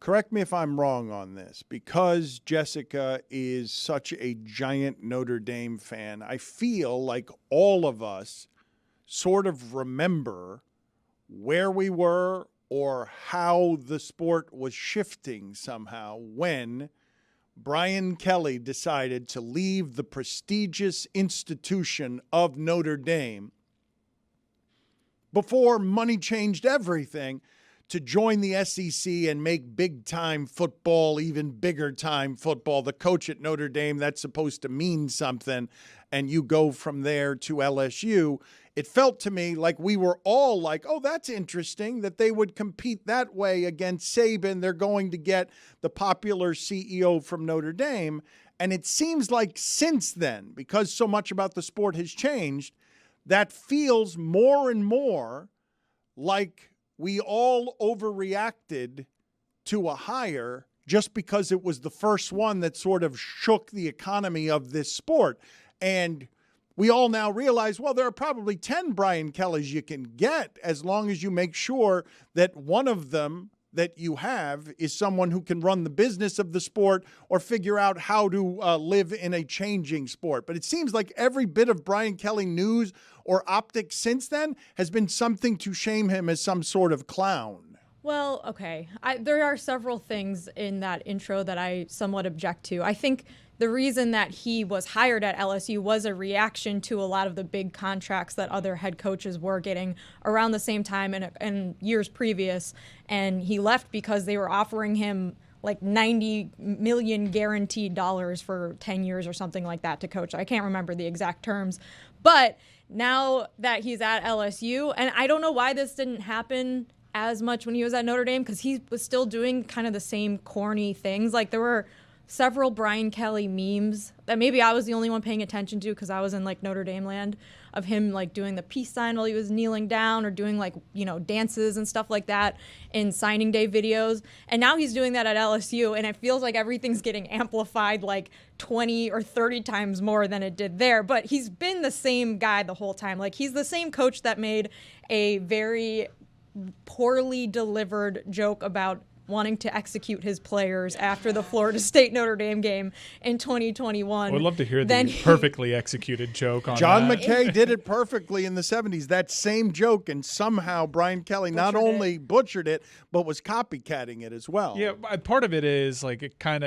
correct me if I'm wrong on this, because Jessica is such a giant Notre Dame fan, I feel like all of us sort of remember where we were or how the sport was shifting somehow when Brian Kelly decided to leave the prestigious institution of Notre Dame before money changed everything to join the SEC and make big-time football even bigger-time football. The coach at Notre Dame, that's supposed to mean something, and you go from there to LSU. It felt to me like we were all like, oh, that's interesting that they would compete that way against Saban. They're going to get the popular CEO from Notre Dame. And it seems like since then, because so much about the sport has changed, that feels more and more like we all overreacted to a hire just because it was the first one that sort of shook the economy of this sport. And we all now realize, well, there are probably 10 Brian Kellys you can get as long as you make sure that one of them that you have is someone who can run the business of the sport or figure out how to live in a changing sport. But it seems like every bit of Brian Kelly news or optics since then has been something to shame him as some sort of clown. Well, okay. There are several things in that intro that I somewhat object to. I think the reason that he was hired at LSU was a reaction to a lot of the big contracts that other head coaches were getting around the same time and years previous. And he left because they were offering him like $90 million guaranteed dollars for 10 years or something like that to coach. I can't remember the exact terms. But now that he's at LSU, and I don't know why this didn't happen as much when he was at Notre Dame, because he was still doing kind of the same corny things. Like there were several Brian Kelly memes that maybe I was the only one paying attention to because I was in like Notre Dame land, of him like doing the peace sign while he was kneeling down or doing like, you know, dances and stuff like that in signing day videos. And now he's doing that at LSU, and it feels like everything's getting amplified like 20 or 30 times more than it did there. But he's been the same guy the whole time. Like he's the same coach that made a very poorly delivered joke about wanting to execute his players after the Florida State Notre Dame game in 2021. I would love to hear the perfectly executed joke on John that. McKay did it perfectly in the 70s, that same joke, and somehow Brian Kelly not only butchered it, but was copycatting it as well. Yeah, part of it is like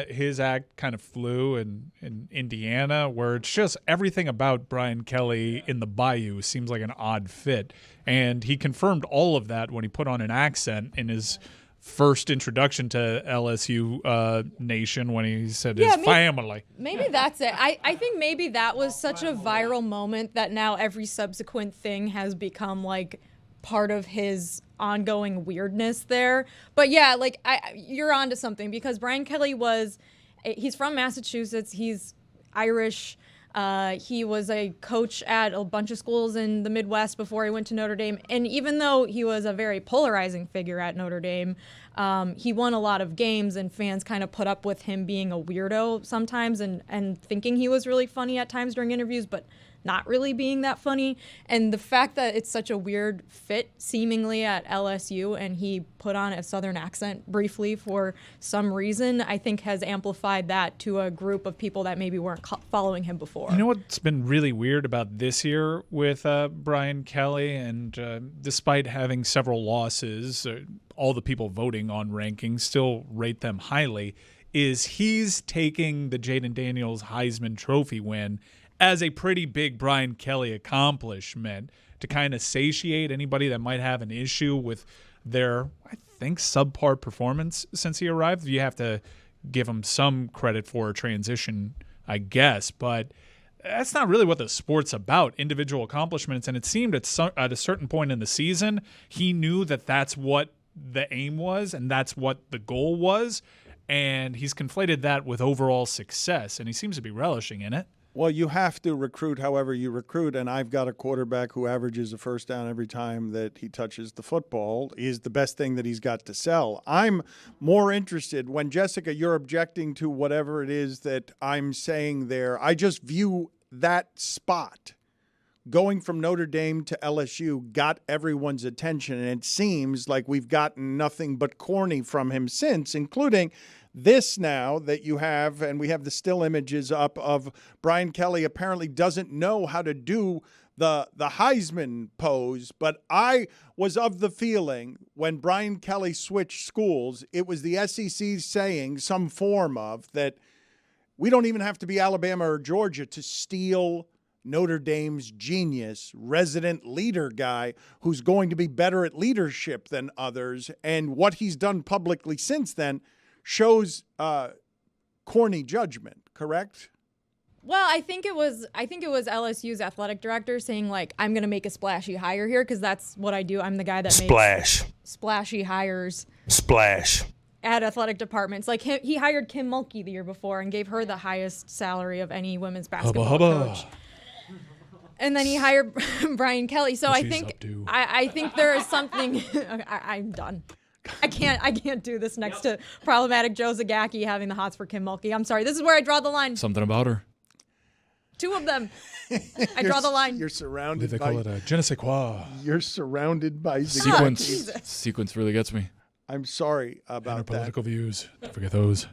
his act kind of flew in Indiana, where it's just everything about Brian Kelly in the Bayou seems like an odd fit. And he confirmed all of that when he put on an accent in his first introduction to LSU Nation when he said his family. Maybe that's it. I think maybe that was such a viral moment that now every subsequent thing has become like part of his ongoing weirdness there. But yeah, like you're onto something, because Brian Kelly he's from Massachusetts. He's Irish. He was a coach at a bunch of schools in the Midwest before he went to Notre Dame. And even though he was a very polarizing figure at Notre Dame, he won a lot of games, and fans kind of put up with him being a weirdo sometimes and thinking he was really funny at times during interviews, but not really being that funny. And the fact that it's such a weird fit seemingly at LSU, and he put on a Southern accent briefly for some reason, I think has amplified that to a group of people that maybe weren't following him before. You know what's been really weird about this year with Brian Kelly, and despite having several losses, all the people voting on rankings still rate them highly, is he's taking the Jaden Daniels Heisman Trophy win as a pretty big Brian Kelly accomplishment to kind of satiate anybody that might have an issue with their, I think, subpar performance since he arrived. You have to give him some credit for a transition, I guess, but that's not really what the sport's about, individual accomplishments. And it seemed at a certain point in the season, he knew that that's what the aim was and that's what the goal was, and he's conflated that with overall success, and he seems to be relishing in it. Well, you have to recruit however you recruit, and I've got a quarterback who averages a first down every time that he touches the football. Is the best thing that he's got to sell. I'm more interested when, Jessica, you're objecting to whatever it is that I'm saying there. I just view that spot going from Notre Dame to LSU got everyone's attention, and it seems like we've gotten nothing but corny from him since, including this now that you have, and we have the still images up of Brian Kelly apparently doesn't know how to do the Heisman pose. But I was of the feeling when Brian Kelly switched schools, it was the SEC saying some form of that we don't even have to be Alabama or Georgia to steal Notre Dame's genius, resident leader guy who's going to be better at leadership than others. And what he's done publicly since then shows corny judgment, correct? Well, I think it was LSU's athletic director saying, like, I'm going to make a splashy hire here because that's what I do. I'm the guy that makes splashy hires. Splash. At athletic departments. Like, he hired Kim Mulkey the year before and gave her the highest salary of any women's basketball coach. And then he hired Brian Kelly. So I think there is something. I'm done. I can't do this next to problematic Joe Zagacki having the hots for Kim Mulkey. I'm sorry. This is where I draw the line. Something about her. Two of them. I draw the line. You're surrounded They by. call it je ne sais quoi. You're surrounded by Sequence. Jesus. Sequence really gets me. I'm sorry And her about that. political views. Don't forget those.